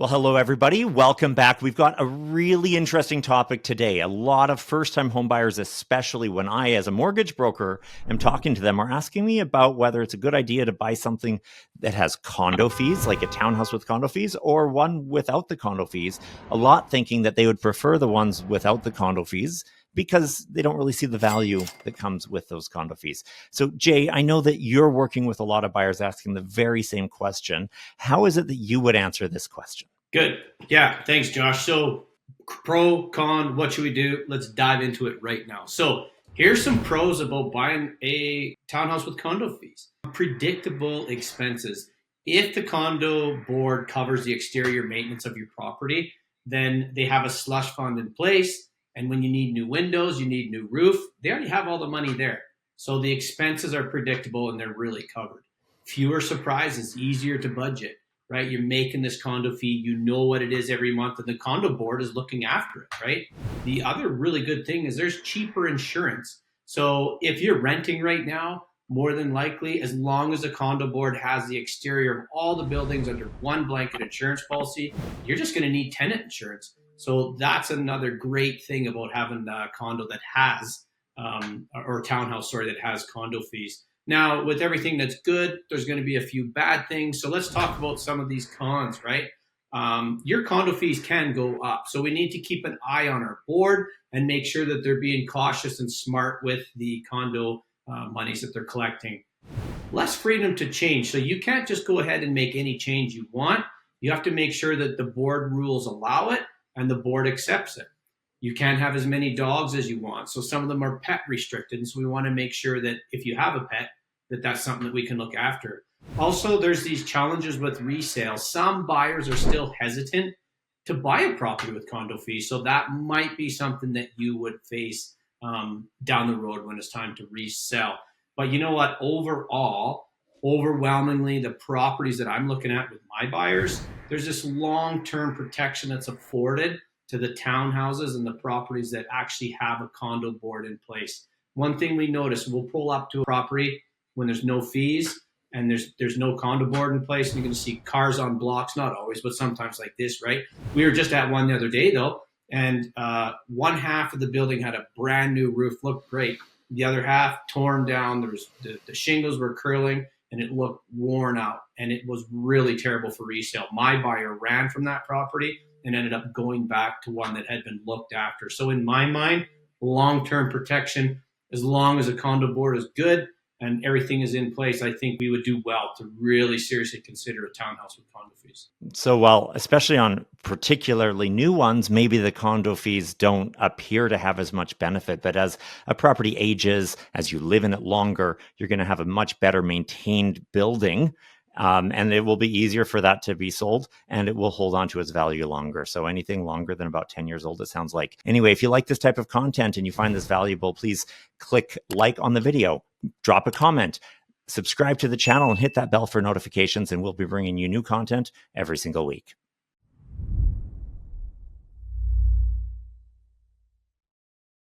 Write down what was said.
Well, hello, everybody. Welcome back. We've got a really interesting topic today. A lot of first-time homebuyers, especially when I, as a mortgage broker, am talking to them, are asking me about whether it's a good idea to buy something that has condo fees, like a townhouse with condo fees, or one without the condo fees. A lot thinking that they would prefer the ones without the condo fees because they don't really see the value that comes with those condo fees. So, Jay, I know that you're working with a lot of buyers asking the very same question. How is it that you would answer this question? Good. Yeah. Thanks, Josh. So, pro, con, what should we do? Let's dive into it right now. So, here's some pros about buying a townhouse with condo fees. Predictable expenses. If the condo board covers the exterior maintenance of your property, then they have a slush fund in place. And when you need new windows, you need new roof, they already have all the money there. So the expenses are predictable and they're really covered. Fewer surprises, easier to budget, right? You're making this condo fee, you know what it is every month, and the condo board is looking after it, right? The other really good thing is there's cheaper insurance. So if you're renting right now, more than likely, as long as the condo board has the exterior of all the buildings under one blanket insurance policy, you're just going to need tenant insurance. So that's another great thing about having a condo that has, or townhouse, sorry, that has condo fees. Now, with everything that's good, there's going to be a few bad things. So let's talk about some of these cons, right? Your condo fees can go up. So we need to keep an eye on our board and make sure that they're being cautious and smart with the condo monies that they're collecting. Less freedom to change. So you can't just go ahead and make any change you want. You have to make sure that the board rules allow it and the board accepts it. You can't have as many dogs as you want. So some of them are pet restricted. And so we want to make sure that if you have a pet, that that's something that we can look after. Also, there's these challenges with resale. Some buyers are still hesitant to buy a property with condo fees. So that might be something that you would face down the road when it's time to resell. But you know what? Overall, overwhelmingly, the properties that I'm looking at with my buyers, there's this long-term protection that's afforded to the townhouses and the properties that actually have a condo board in place. One thing we notice, we'll pull up to a property when there's no fees and there's no condo board in place, and you're going to see cars on blocks, not always, but sometimes like this, right? We were just at one the other day, though, and one half of the building had a brand new roof, looked great. The other half torn down. There was the shingles were curling, and it looked worn out, and it was really terrible for resale. My buyer ran from that property and ended up going back to one that had been looked after. So in my mind, long-term protection, as long as a condo board is good and everything is in place, I think we would do well to really seriously consider a townhouse with condo fees. So, well, especially on particularly new ones, maybe the condo fees don't appear to have as much benefit. But as a property ages, as you live in it longer, you're going to have a much better maintained building. And it will be easier for that to be sold, and it will hold on to its value longer. So anything longer than about 10 years old, it sounds like. Anyway, if you like this type of content and you find this valuable, please click like on the video, drop a comment, subscribe to the channel, and hit that bell for notifications, and we'll be bringing you new content every single week.